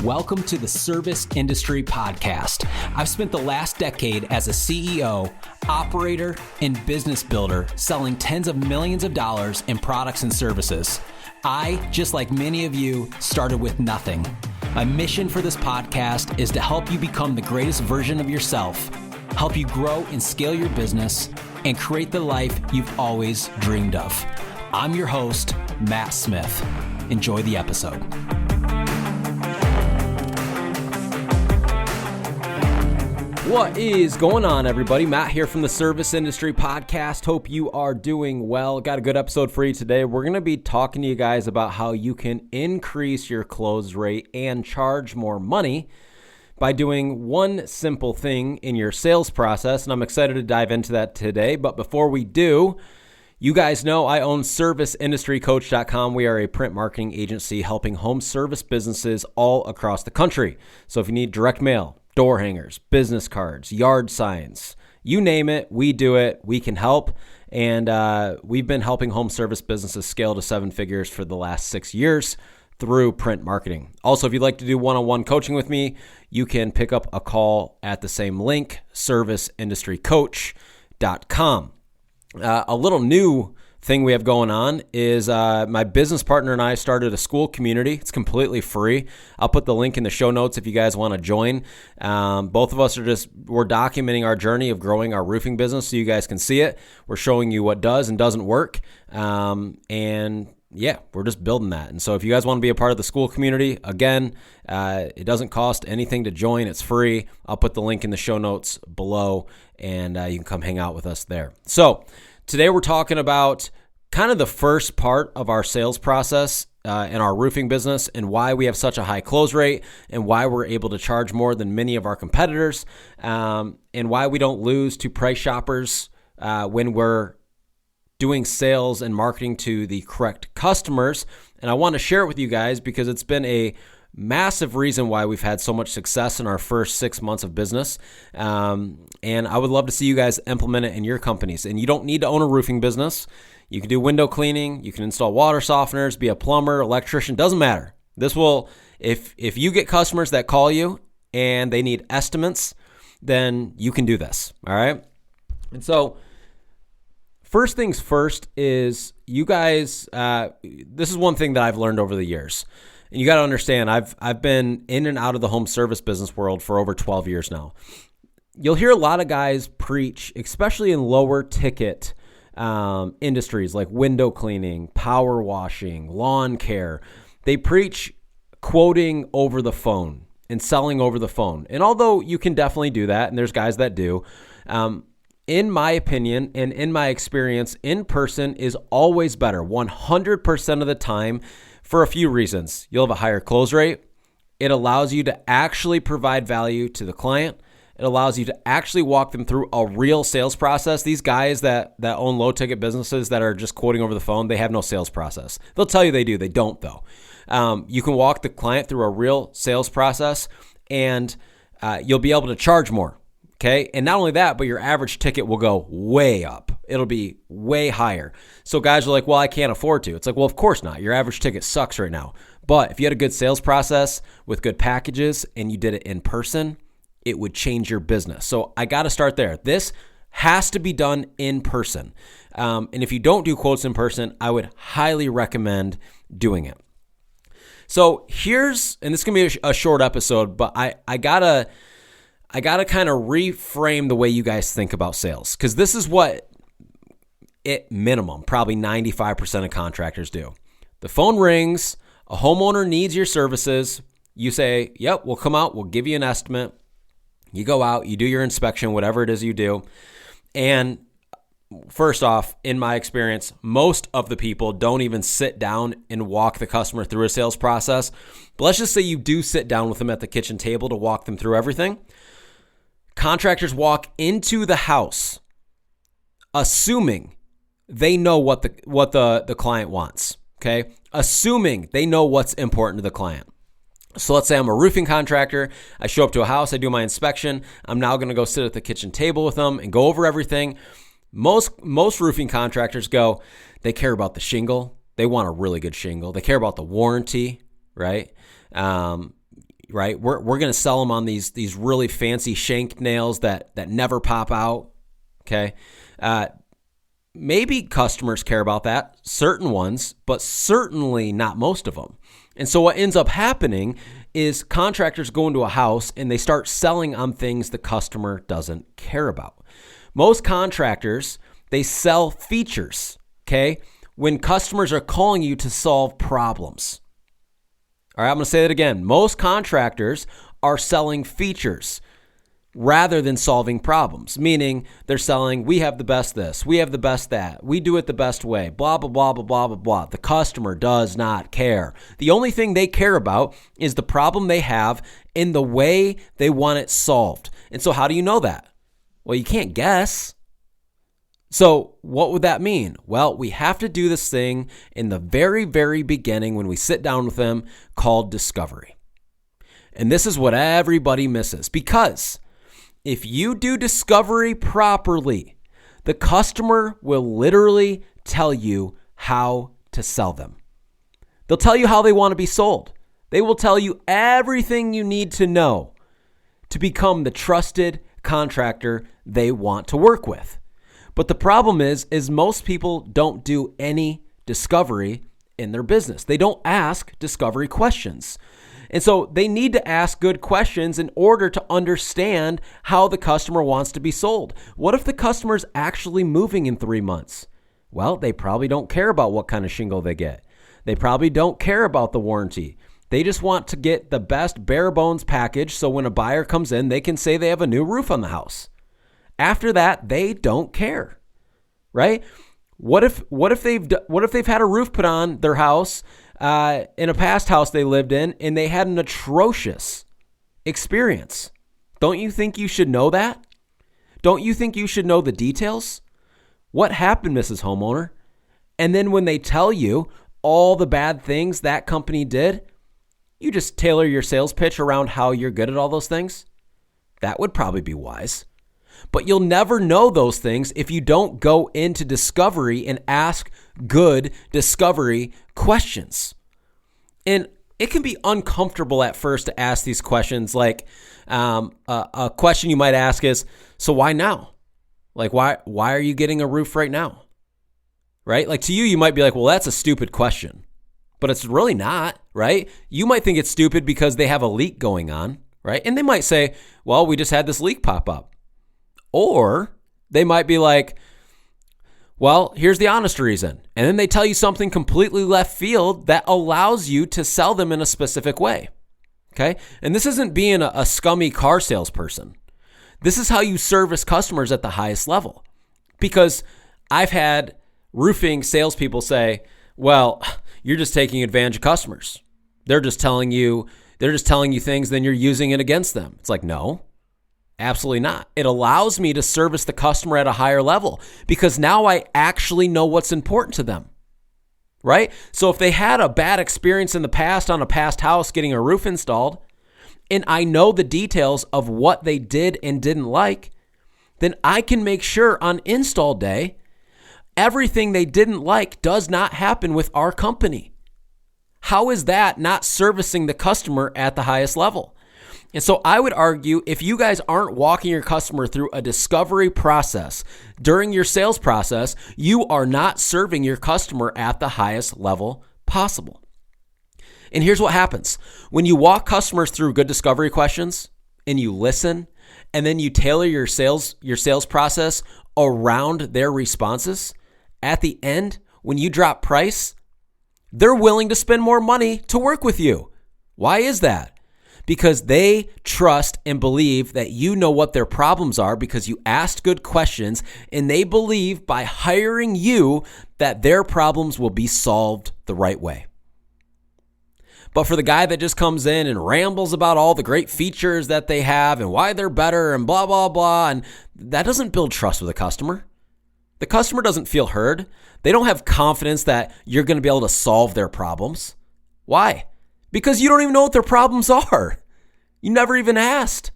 Welcome to the Service Industry Podcast. I've spent the last decade as a CEO, operator, and business builder selling tens of millions of dollars in products and services. I, just like many of you, started with nothing. My mission for this podcast is to help you become the greatest version of yourself, help you grow and scale your business, and create the life you've always dreamed of. I'm your host, Matt Smith. Enjoy the episode. What is going on, everybody? Matt here from the Service Industry Podcast. Hope you are doing well. Got a good episode for you today. We're going to be talking to you guys about how you can increase your close rate and charge more money by doing one simple thing in your sales process. And I'm excited to dive into that today. But before we do, you guys know I own ServiceIndustryCoach.com. We are a print marketing agency helping home service businesses all across the country. So if you need direct mail, door hangers, business cards, yard signs, you name it, we do it, we can help. And we've been helping home service businesses scale to 7 figures for the last 6 years through print marketing. Also, if you'd like to do one-on-one coaching with me, you can pick up a call at the same link, ServiceIndustryCoach.com. A little new thing we have going on is my business partner and I started a SKOOL community. It's completely free. I'll put the link in the show notes if you guys want to join. Both of us we're documenting our journey of growing our roofing business so you guys can see it. We're showing you what does and doesn't work. And yeah, we're just building that. And so if you guys want to be a part of the SKOOL community, again, it doesn't cost anything to join. It's free. I'll put the link in the show notes below and you can come hang out with us there. So today we're talking about kind of the first part of our sales process in our roofing business and why we have such a high close rate and why we're able to charge more than many of our competitors and why we don't lose to price shoppers when we're doing sales and marketing to the correct customers. And I want to share it with you guys because it's been a massive reason why we've had so much success in our first 6 months of business. And I would love to see you guys implement it in your companies. And you don't need to own a roofing business. You can do window cleaning. You can install water softeners, be a plumber, electrician, doesn't matter. This will, if you get customers that call you and they need estimates, then you can do this. All right. And so first things first is you guys, this is one thing that I've learned over the years. And you got to understand, I've been in and out of the home service business world for over 12 years now. You'll hear a lot of guys preach, especially in lower ticket industries like window cleaning, power washing, lawn care. They preach quoting over the phone and selling over the phone. And although you can definitely do that, and there's guys that do, in my opinion and in my experience, in person is always better 100% of the time for a few reasons. You'll have a higher close rate. It allows you to actually provide value to the client. It allows you to actually walk them through a real sales process. These guys that own low ticket businesses that are just quoting over the phone, they have no sales process. They'll tell you they do. They don't though. You can walk the client through a real sales process and you'll be able to charge more. Okay. And not only that, but your average ticket will go way up. It'll be way higher. So guys are like, well, I can't afford to. It's like, well, of course not. Your average ticket sucks right now. But if you had a good sales process with good packages and you did it in person, it would change your business. So I got to start there. This has to be done in person. And if you don't do quotes in person, I would highly recommend doing it. So and this is going to be a short episode, but I gotta kind of reframe the way you guys think about sales, because this is what at minimum, probably 95% of contractors do. The phone rings, a homeowner needs your services. You say, yep, we'll come out, we'll give you an estimate. You go out, you do your inspection, whatever it is you do. And first off, in my experience, most of the people don't even sit down and walk the customer through a sales process. But let's just say you do sit down with them at the kitchen table to walk them through everything. Contractors walk into the house assuming they know what the client wants, okay? Assuming they know what's important to the client. So let's say I'm a roofing contractor. I show up to a house. I do my inspection. I'm now going to go sit at the kitchen table with them and go over everything. Most roofing contractors they care about the shingle. They want a really good shingle. They care about the warranty, right? right? We're going to sell them on these really fancy shank nails that never pop out, okay? Maybe customers care about that, certain ones, but certainly not most of them. And so what ends up happening is contractors go into a house and they start selling on things the customer doesn't care about. Most contractors, they sell features, okay? When customers are calling you to solve problems. All right, I'm going to say that again. Most contractors are selling features rather than solving problems, meaning they're selling, we have the best this, we have the best that, we do it the best way, blah, blah, blah, blah, blah, blah, blah. The customer does not care. The only thing they care about is the problem they have in the way they want it solved. And so how do you know that? Well, you can't guess. So what would that mean? Well, we have to do this thing in the very, very beginning when we sit down with them called discovery. And this is what everybody misses, because if you do discovery properly, the customer will literally tell you how to sell them. They'll tell you how they want to be sold. They will tell you everything you need to know to become the trusted contractor they want to work with. But the problem is most people don't do any discovery in their business. They don't ask discovery questions. And so they need to ask good questions in order to understand how the customer wants to be sold. What if the customer's actually moving in 3 months? Well, they probably don't care about what kind of shingle they get. They probably don't care about the warranty. They just want to get the best bare bones package so when a buyer comes in, they can say they have a new roof on the house. After that, they don't care, right? What if they've had a roof put on their house in a past house they lived in, and they had an atrocious experience? Don't you think you should know that? Don't you think you should know the details? What happened, Mrs. Homeowner? And then when they tell you all the bad things that company did, you just tailor your sales pitch around how you're good at all those things? That would probably be wise. But you'll never know those things if you don't go into discovery and ask good discovery questions. And it can be uncomfortable at first to ask these questions. Like a question you might ask is, so why now? Like, why are you getting a roof right now? Right? Like to you might be like, well, that's a stupid question. But it's really not, right? You might think it's stupid because they have a leak going on, right? And they might say, well, we just had this leak pop up. Or they might be like, well, here's the honest reason. And then they tell you something completely left field that allows you to sell them in a specific way. Okay? And this isn't being a scummy car salesperson. This is how you service customers at the highest level. Because I've had roofing salespeople say, well, you're just taking advantage of customers. They're just telling you things, then you're using it against them. It's like, no. Absolutely not. It allows me to service the customer at a higher level because now I actually know what's important to them, right? So if they had a bad experience in the past on a past house getting a roof installed, and I know the details of what they did and didn't like, then I can make sure on install day, everything they didn't like does not happen with our company. How is that not servicing the customer at the highest level? And so I would argue if you guys aren't walking your customer through a discovery process during your sales process, you are not serving your customer at the highest level possible. And here's what happens. When you walk customers through good discovery questions and you listen, and then you tailor your sales process around their responses, at the end, when you drop price, they're willing to spend more money to work with you. Why is that? Because they trust and believe that you know what their problems are because you asked good questions, and they believe by hiring you that their problems will be solved the right way. But for the guy that just comes in and rambles about all the great features that they have and why they're better and blah, blah, blah, and that doesn't build trust with the customer. The customer doesn't feel heard. They don't have confidence that you're going to be able to solve their problems. Why? Because you don't even know what their problems are. You never even asked.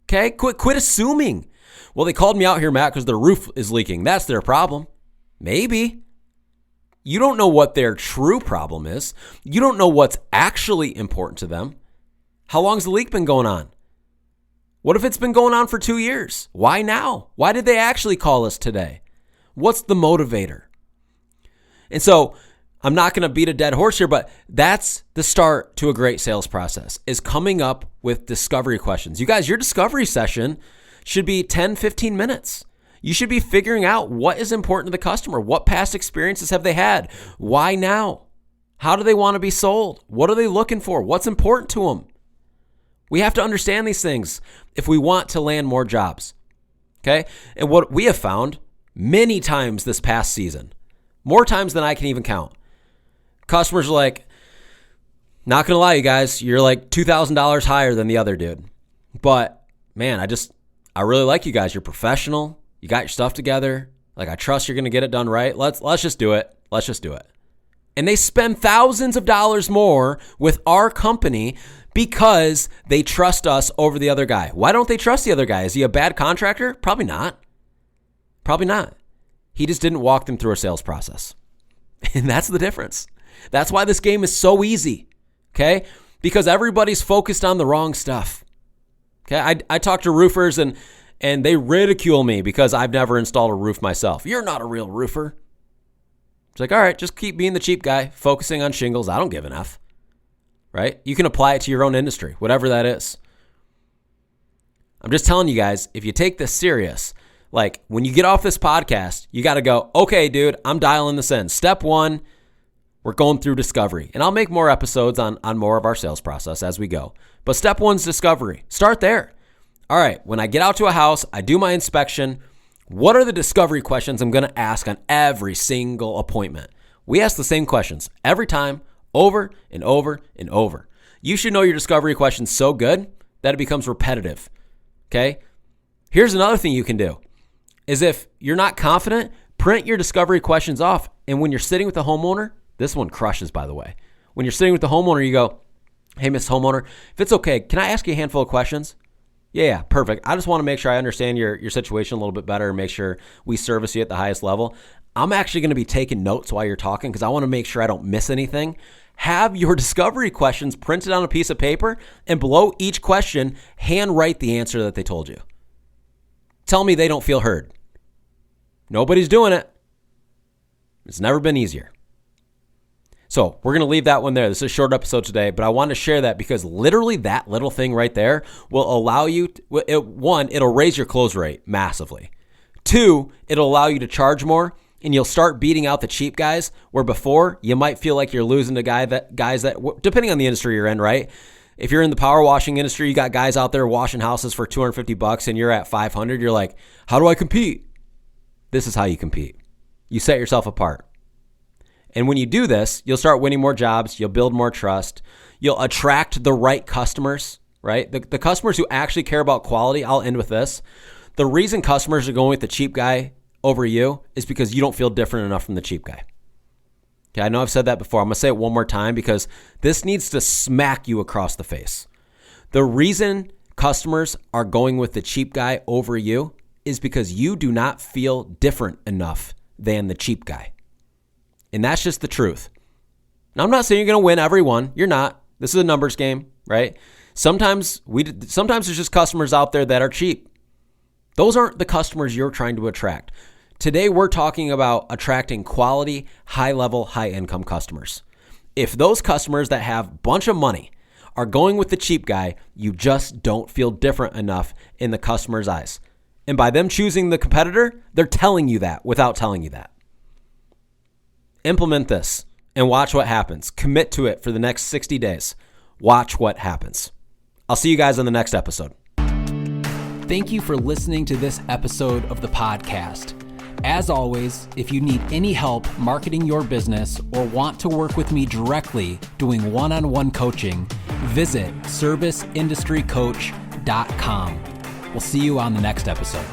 Okay? Quit assuming. Well, they called me out here, Matt, because their roof is leaking. That's their problem. Maybe. You don't know what their true problem is. You don't know what's actually important to them. How long's the leak been going on? What if it's been going on for 2 years? Why now? Why did they actually call us today? What's the motivator? And so I'm not going to beat a dead horse here, but that's the start to a great sales process, is coming up with discovery questions. You guys, your discovery session should be 10, 15 minutes. You should be figuring out what is important to the customer. What past experiences have they had? Why now? How do they want to be sold? What are they looking for? What's important to them? We have to understand these things if we want to land more jobs. Okay? And what we have found many times this past season, more times than I can even count, customers are like, not going to lie, you guys, you're like $2,000 higher than the other dude. But man, I really like you guys. You're professional. You got your stuff together. Like, I trust you're going to get it done right. Let's just do it. Let's just do it. And they spend thousands of dollars more with our company because they trust us over the other guy. Why don't they trust the other guy? Is he a bad contractor? Probably not. Probably not. He just didn't walk them through a sales process. And that's the difference. That's why this game is so easy, okay? Because everybody's focused on the wrong stuff. Okay, I talk to roofers and they ridicule me because I've never installed a roof myself. You're not a real roofer. It's like, all right, just keep being the cheap guy, focusing on shingles. I don't give an F, right? You can apply it to your own industry, whatever that is. I'm just telling you guys, if you take this serious, like when you get off this podcast, you got to go, okay, dude, I'm dialing this in. Step one, we're going through discovery. And I'll make more episodes on more of our sales process as we go. But step one's discovery. Start there. All right, when I get out to a house, I do my inspection. What are the discovery questions I'm going to ask on every single appointment? We ask the same questions every time, over and over and over. You should know your discovery questions so good that it becomes repetitive, okay? Here's another thing you can do, is if you're not confident, print your discovery questions off. And when you're sitting with the homeowner, this one crushes, by the way. When you're sitting with the homeowner, you go, hey, Miss Homeowner, if it's okay, can I ask you a handful of questions? Yeah, perfect. I just want to make sure I understand your situation a little bit better and make sure we service you at the highest level. I'm actually going to be taking notes while you're talking because I want to make sure I don't miss anything. Have your discovery questions printed on a piece of paper and below each question, handwrite the answer that they told you. Tell me they don't feel heard. Nobody's doing it. It's never been easier. So we're going to leave that one there. This is a short episode today, but I want to share that because literally that little thing right there will allow you, one, it'll raise your close rate massively. Two, it'll allow you to charge more and you'll start beating out the cheap guys where before you might feel like you're losing to guys that, depending on the industry you're in, right? If you're in the power washing industry, you got guys out there washing houses for $250 and you're at $500. You're like, how do I compete? This is how you compete. You set yourself apart. And when you do this, you'll start winning more jobs. You'll build more trust. You'll attract the right customers, right? The customers who actually care about quality. I'll end with this. The reason customers are going with the cheap guy over you is because you don't feel different enough from the cheap guy. Okay, I know I've said that before. I'm going to say it one more time because this needs to smack you across the face. The reason customers are going with the cheap guy over you is because you do not feel different enough than the cheap guy. And that's just the truth. Now, I'm not saying you're going to win every one. You're not. This is a numbers game, right? Sometimes there's just customers out there that are cheap. Those aren't the customers you're trying to attract. Today, we're talking about attracting quality, high-level, high-income customers. If those customers that have a bunch of money are going with the cheap guy, you just don't feel different enough in the customer's eyes. And by them choosing the competitor, they're telling you that without telling you that. Implement this and watch what happens. Commit to it for the next 60 days. Watch what happens. I'll see you guys on the next episode. Thank you for listening to this episode of the podcast. As always, if you need any help marketing your business or want to work with me directly doing one-on-one coaching, visit serviceindustrycoach.com. We'll see you on the next episode.